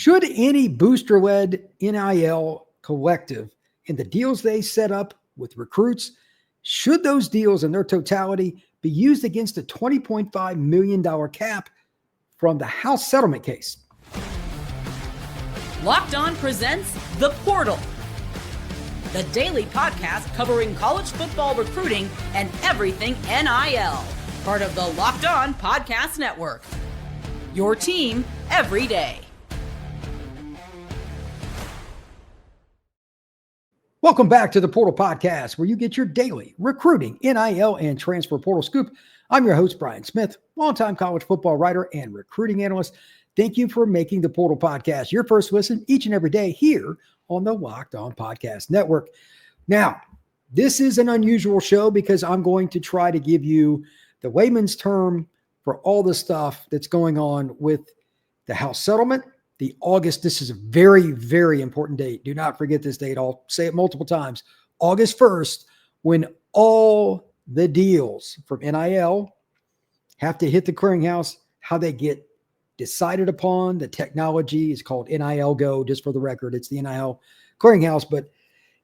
Should any booster-led NIL collective and the deals they set up with recruits, should those deals in their totality be used against a $20.5 million cap from the House settlement case? Locked On presents The Portal, the daily podcast covering college football recruiting and everything NIL. Part of the Locked On Podcast Network. Your team every day. Welcome back to the Portal Podcast, where you get your daily recruiting, NIL, and transfer portal scoop. I'm your host, Brian Smith, longtime college football writer and recruiting analyst. Thank you for making the Portal Podcast your first listen each and every day here on the Locked On Podcast Network. Now, this is an unusual show because I'm going to try to give you the layman's term for all the stuff that's going on with the House settlement. This is a very, very important date. Do not forget this date. I'll say it multiple times. August 1st, when all the deals from NIL have to hit the clearinghouse, how they get decided upon. The technology is called NIL Go, just for the record. It's the NIL Clearinghouse, but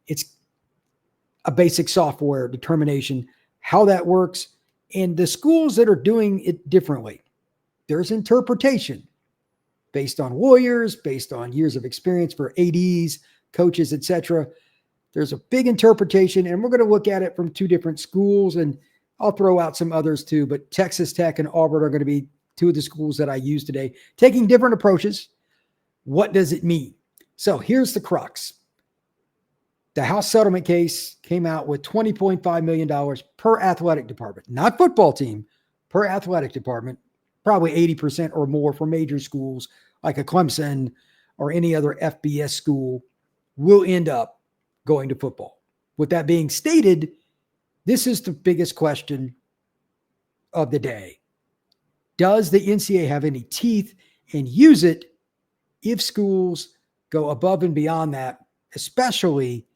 it's a basic software determination, how that works. And the schools that are doing it differently, there's interpretation based on lawyers, based on years of experience for ADs, coaches, etc. There's a big interpretation, and we're going to look at it from two different schools, and I'll throw out some others too, but Texas Tech and Auburn are going to be two of the schools that I use today, taking different approaches. What does it mean? So here's the crux. The House settlement case came out with $20.5 million per athletic department, not football team, per athletic department, probably 80% or more for major schools like a Clemson or any other FBS school will end up going to football. With that being stated, this is the biggest question of the day. Does the NCAA have any teeth and use it if schools go above and beyond that, especially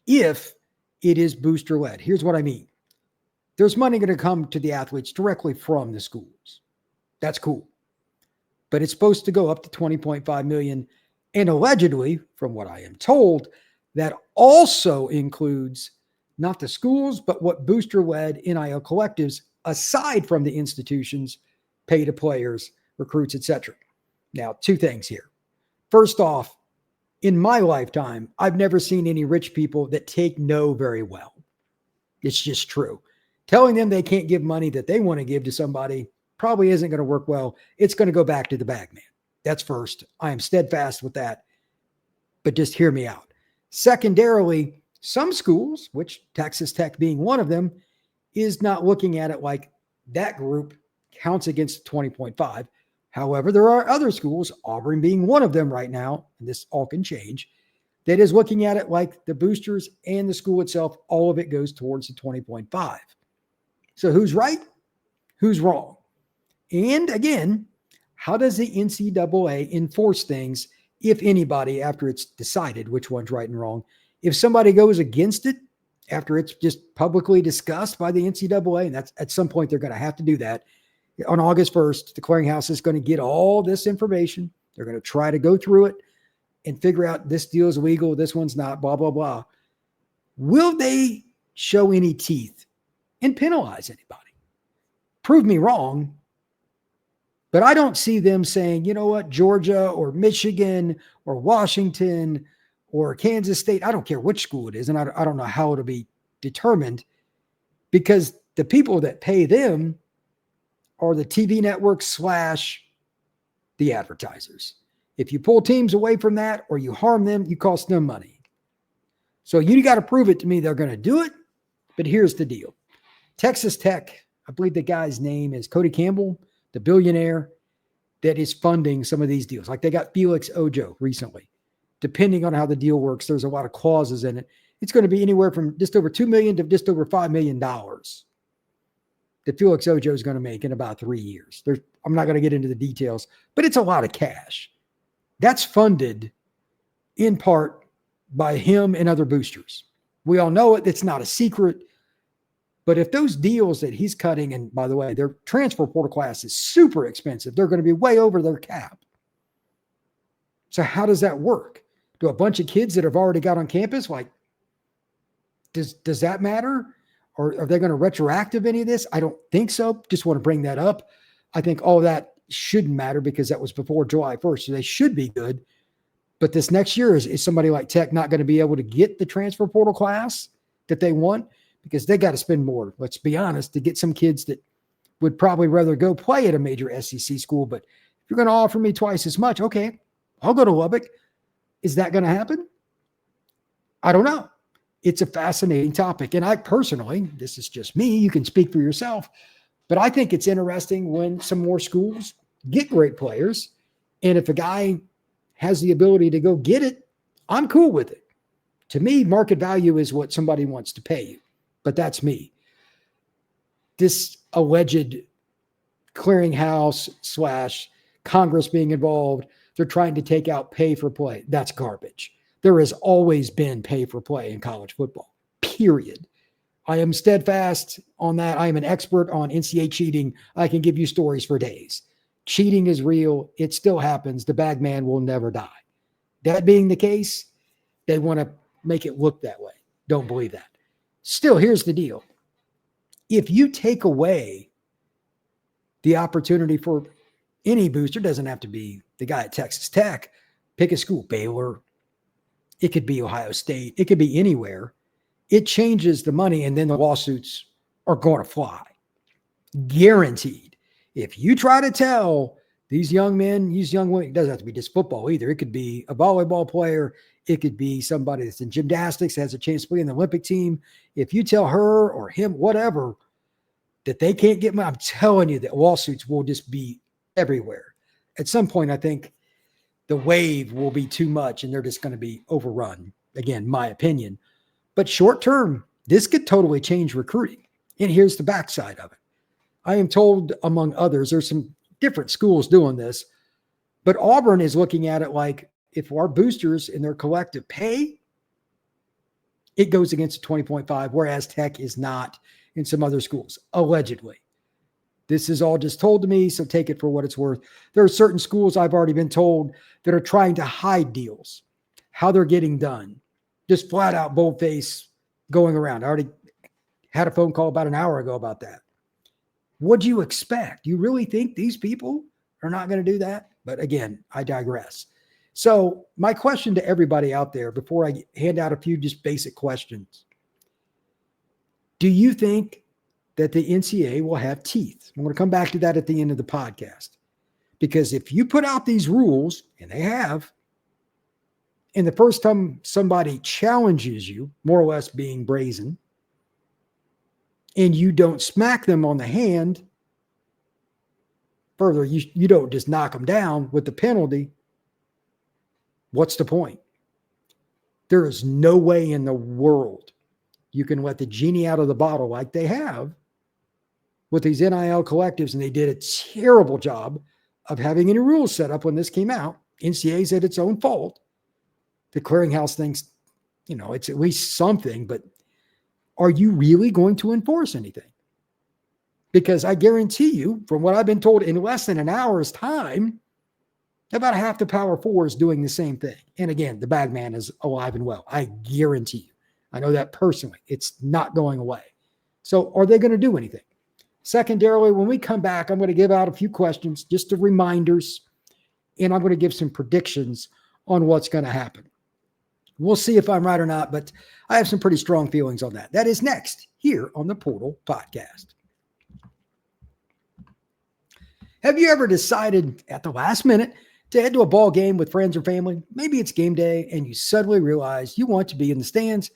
if it is booster-led? Here's what I mean. There's money going to come to the athletes directly from the schools. That's cool. But it's supposed to go up to $20.5 million. And allegedly, from what I am told, that also includes not the schools, but what booster-led NIL collectives, aside from the institutions, pay to players, recruits, etc. Now, two things here. First off, in my lifetime, I've never seen any rich people that take no very well. It's just true. Telling them they can't give money that they want to give to somebody probably isn't going to work well. It's going to go back to the bag man. That's first. I am steadfast with that. But just hear me out. Secondarily, some schools, which Texas Tech being one of them, is not looking at it like that group counts against 20.5. However, there are other schools, Auburn being one of them right now, and this all can change, that is looking at it like the boosters and the school itself, all of it goes towards the 20.5. So who's right? Who's wrong? And again, how does the NCAA enforce things, if anybody, after it's decided which one's right and wrong? If somebody goes against it after it's just publicly discussed by the NCAA, and that's at some point they're going to have to do that. On August 1st, the clearinghouse is going to get all this information. They're going to try to go through it and figure out this deal is legal, this one's not, blah, blah, blah. Will they show any teeth and penalize anybody? Prove me wrong, but I don't see them saying, you know what, Georgia or Michigan or Washington or Kansas State, I don't care which school it is, and I don't know how it'll be determined, because the people that pay them are the TV networks / the advertisers. If you pull teams away from that or you harm them, you cost them money. So you got to prove it to me they're going to do it. But here's the deal. Texas Tech, I believe the guy's name is Cody Campbell, the billionaire that is funding some of these deals. Like they got Felix Ojo recently. Depending on how the deal works, there's a lot of clauses in it. It's going to be anywhere from just over $2 million to just over $5 million that Felix Ojo is going to make in about 3 years. I'm not going to get into the details, but it's a lot of cash. That's funded in part by him and other boosters. We all know it. It's not a secret. But if those deals that he's cutting, and by the way, their transfer portal class is super expensive, they're going to be way over their cap. So how does that work? Do a bunch of kids that have already got on campus, like, does that matter? Or are they going to retroactive any of this? I don't think so. Just want to bring that up. I think all that shouldn't matter because that was before July 1st. So they should be good. But this next year, is somebody like Tech not going to be able to get the transfer portal class that they want? Because they got to spend more, let's be honest, to get some kids that would probably rather go play at a major SEC school. But if you're going to offer me twice as much, okay, I'll go to Lubbock. Is that going to happen? I don't know. It's a fascinating topic. And I personally, this is just me, you can speak for yourself, but I think it's interesting when some more schools get great players. And if a guy has the ability to go get it, I'm cool with it. To me, market value is what somebody wants to pay you, but that's me. This alleged clearinghouse / Congress being involved, they're trying to take out pay for play. That's garbage. There has always been pay for play in college football, period. I am steadfast on that. I am an expert on NCAA cheating. I can give you stories for days. Cheating is real. It still happens. The bag man will never die. That being the case, they want to make it look that way. Don't believe that. Still, here's the deal. If you take away the opportunity for any booster, doesn't have to be the guy at Texas Tech, pick a school, Baylor, it could be Ohio State, it could be anywhere. It changes the money, and then the lawsuits are going to fly. Guaranteed. If you try to tell these young men, these young women, it doesn't have to be just football either. It could be a volleyball player. It could be somebody that's in gymnastics, has a chance to play in the Olympic team. If you tell her or him, whatever, that they can't get money, I'm telling you that lawsuits will just be everywhere. At some point, I think the wave will be too much and they're just going to be overrun. Again, my opinion. But short term, this could totally change recruiting. And here's the backside of it. I am told, among others, there's some different schools doing this, but Auburn is looking at it like if our boosters in their collective pay, it goes against a 20.5, whereas Tech is not in some other schools, allegedly. This is all just told to me, so take it for what it's worth. There are certain schools I've already been told that are trying to hide deals, how they're getting done. Just flat out boldface going around. I already had a phone call about an hour ago about that. What do you expect? You really think these people are not going to do that? But again, I digress. So my question to everybody out there before I hand out a few just basic questions. Do you think that the NCAA will have teeth? I'm going to come back to that at the end of the podcast. Because if you put out these rules, and they have, and the first time somebody challenges you, more or less being brazen, and you don't smack them on the hand, further, you don't just knock them down with the penalty, what's the point? There is no way in the world you can let the genie out of the bottle like they have with these NIL collectives, and they did a terrible job of having any rules set up when this came out. NCAA said it's own fault. The clearinghouse thinks, it's at least something, but are you really going to enforce anything? Because I guarantee you, from what I've been told, in less than an hour's time, about half the Power Four is doing the same thing. And again, the bag man is alive and well. I guarantee you. I know that personally. It's not going away. So are they going to do anything? Secondarily, when we come back, I'm going to give out a few questions, just the reminders, and I'm going to give some predictions on what's going to happen. We'll see if I'm right or not, but I have some pretty strong feelings on that. That is next here on the Portal Podcast. Have you ever decided at the last minute to head to a ball game with friends or family? Maybe it's game day and you suddenly realize you want to be in the stands.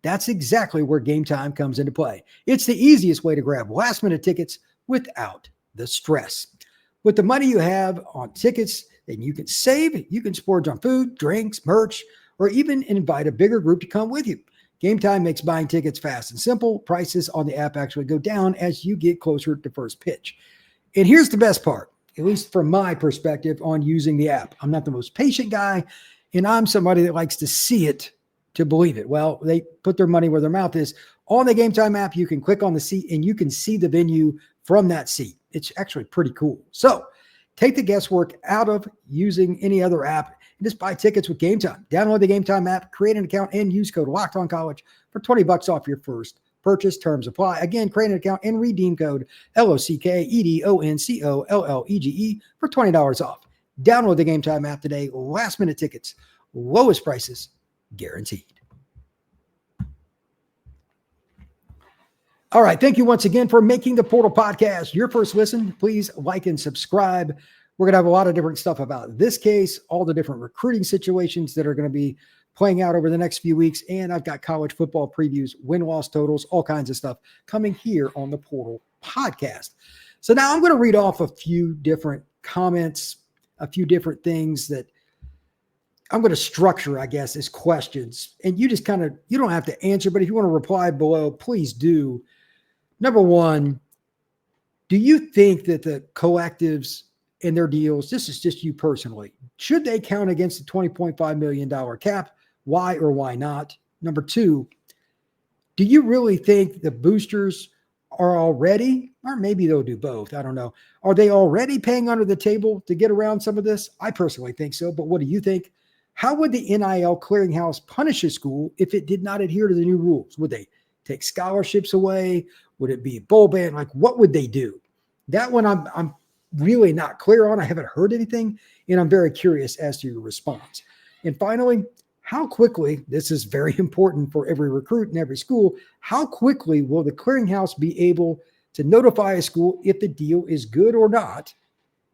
That's exactly where Game Time comes into play. It's the easiest way to grab last-minute tickets without the stress. With the money you have on tickets, then you can save, you can splurge on food, drinks, merch, or even invite a bigger group to come with you. Game Time makes buying tickets fast and simple. Prices on the app actually go down as you get closer to first pitch. And here's the best part, at least from my perspective on using the app. I'm not the most patient guy, and I'm somebody that likes to see it to believe it. Well, they put their money where their mouth is. On the Game Time app, you can click on the seat and you can see the venue from that seat. It's actually pretty cool. So Take the guesswork out of using any other app and just buy tickets with Game Time. Download the Game Time app, create an account, and use code LOCKEDONCollege for $20 off your first purchase. Terms apply. Again, create an account and redeem code LOCKEDONCOLLEGE for $20 off. Download the Game Time app today. Last minute tickets, lowest prices guaranteed. All right. Thank you once again for making the Portal Podcast your first listen. Please like and subscribe. We're going to have a lot of different stuff about this case, all the different recruiting situations that are going to be playing out over the next few weeks. And I've got college football previews, win-loss totals, all kinds of stuff coming here on the Portal Podcast. So now I'm going to read off a few different comments, a few different things that I'm going to structure, I guess, as questions. And you just you don't have to answer, but if you want to reply below, please do. Number one, do you think that the collectives and their deals, this is just you personally, should they count against the $20.5 million cap? Why or why not? Number two, do you really think the boosters are already, or maybe they'll do both, I don't know, are they already paying under the table to get around some of this? I personally think so, but what do you think? How would the NIL Clearinghouse punish a school if it did not adhere to the new rules? Would they take scholarships away? Would it be a bowl ban? Like, what would they do? That one I'm really not clear on. I haven't heard anything, and I'm very curious as to your response. And finally, how quickly, this is very important for every recruit in every school, how quickly will the clearinghouse be able to notify a school if the deal is good or not?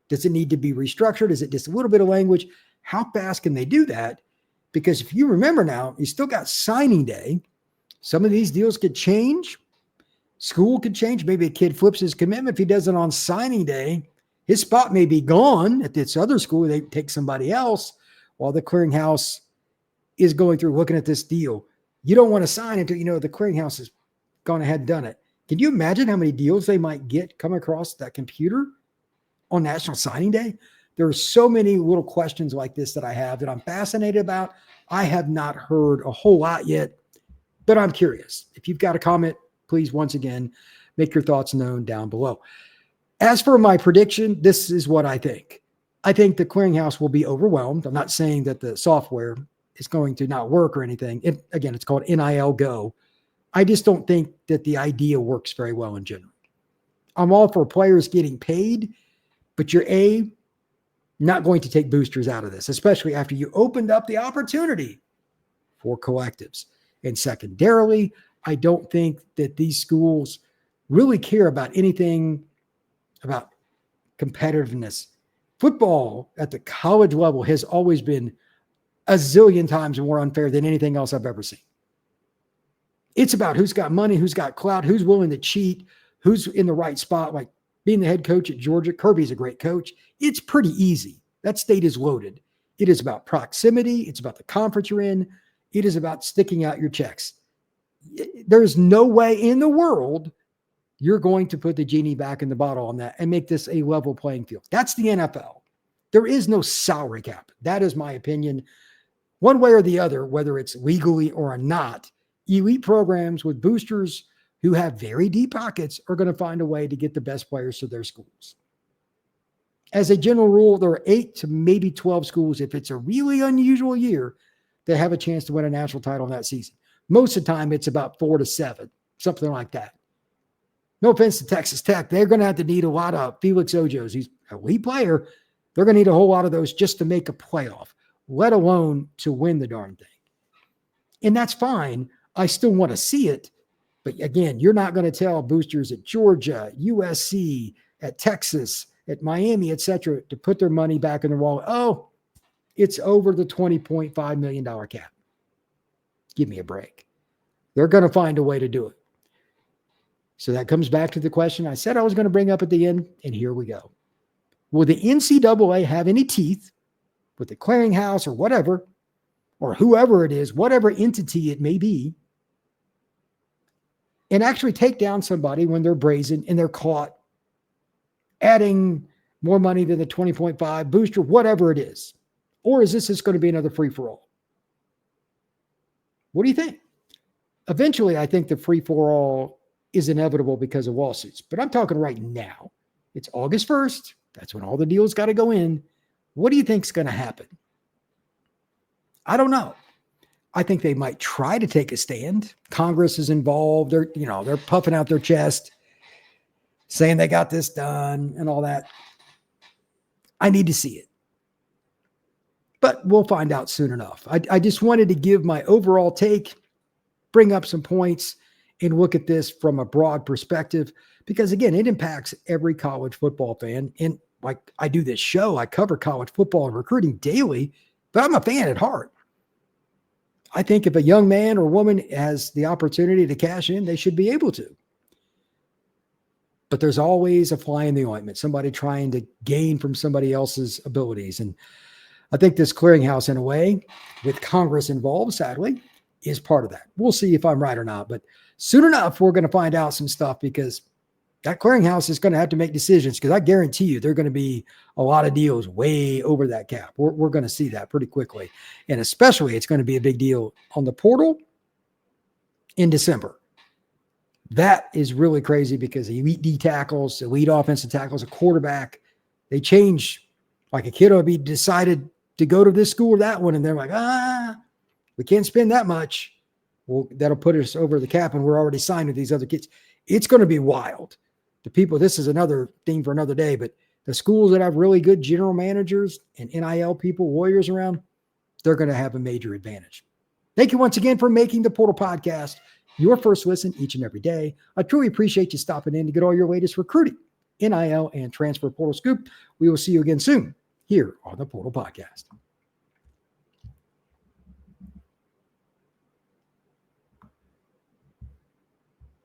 Does it need to be restructured? Is it just a little bit of language? How fast can they do that? Because if you remember now, you still got signing day. Some of these deals could change. School could change. Maybe a kid flips his commitment. If he does it on signing day, his spot may be gone at this other school. They take somebody else while the clearinghouse is going through looking at this deal. You don't want to sign until you know the clearinghouse has gone ahead and done it. Can you imagine how many deals they might come across that computer on National Signing Day? There are so many little questions like this that I have that I'm fascinated about. I have not heard a whole lot yet, but I'm curious. If you've got a comment, please, once again, make your thoughts known down below. As for my prediction, this is what I think. I think the clearinghouse will be overwhelmed. I'm not saying that the software is going to not work or anything. Again, it's called NIL Go. I just don't think that the idea works very well in general. I'm all for players getting paid, but you're not going to take boosters out of this, especially after you opened up the opportunity for collectives. And secondarily, I don't think that these schools really care about anything about competitiveness. Football at the college level has always been a zillion times more unfair than anything else I've ever seen. It's about who's got money, who's got clout, who's willing to cheat, who's in the right spot. Like being the head coach at Georgia, Kirby's a great coach. It's pretty easy. That state is loaded. It is about proximity. It's about the conference you're in. It is about sticking out your checks. There's no way in the world you're going to put the genie back in the bottle on that and make this a level playing field. That's the NFL. There is no salary cap. That is my opinion. One way or the other, whether it's legally or not, elite programs with boosters who have very deep pockets are going to find a way to get the best players to their schools. As a general rule, there are 8 to maybe 12 schools, if it's a really unusual year, that have a chance to win a national title in that season. Most of the time, it's about 4 to 7, something like that. No offense to Texas Tech. They're going to have to need a lot of Felix Ojos. He's an elite player. They're going to need a whole lot of those just to make a playoff, let alone to win the darn thing. And that's fine. I still want to see it. But again, you're not going to tell boosters at Georgia, USC, at Texas, at Miami, et cetera, to put their money back in their wallet. Oh, it's over the $20.5 million cap. Give me a break. They're going to find a way to do it. So that comes back to the question I said I was going to bring up at the end, and here we go. Will the NCAA have any teeth with the clearinghouse or whatever, or whoever it is, whatever entity it may be, and actually take down somebody when they're brazen and they're caught adding more money than the 20.5 booster, whatever it is? Or is this just going to be another free-for-all? What do you think? Eventually, I think the free-for-all is inevitable because of lawsuits, but I'm talking right now. It's August 1st. That's when all the deals got to go in. What do you think's going to happen? I don't know. I think they might try to take a stand. Congress is involved. They're puffing out their chest, saying they got this done and all that. I need to see it. But we'll find out soon enough. I just wanted to give my overall take, bring up some points, and look at this from a broad perspective, because again, it impacts every college football fan. And like I do this show, I cover college football and recruiting daily, but I'm a fan at heart. I think if a young man or woman has the opportunity to cash in, they should be able to. But there's always a fly in the ointment, somebody trying to gain from somebody else's abilities. And I think this clearinghouse, in a way, with Congress involved, sadly, is part of that. We'll see if I'm right or not. But soon enough, we're going to find out some stuff, because that clearinghouse is going to have to make decisions, because I guarantee you there are going to be a lot of deals way over that cap. We're going to see that pretty quickly. And especially it's going to be a big deal on the portal in December. That is really crazy, because elite D tackles, elite offensive tackles, a quarterback, they change. Like a kid will be decided to go to this school or that one, and they're like, we can't spend that much. Well, that'll put us over the cap, and we're already signed with these other kids. It's going to be wild. The people, this is another thing for another day, but the schools that have really good general managers and NIL people, lawyers around, they're going to have a major advantage. Thank you once again for making the Portal Podcast your first listen each and every day. I truly appreciate you stopping in to get all your latest recruiting, NIL, and transfer portal scoop. We will see you again soon here on the Portal Podcast.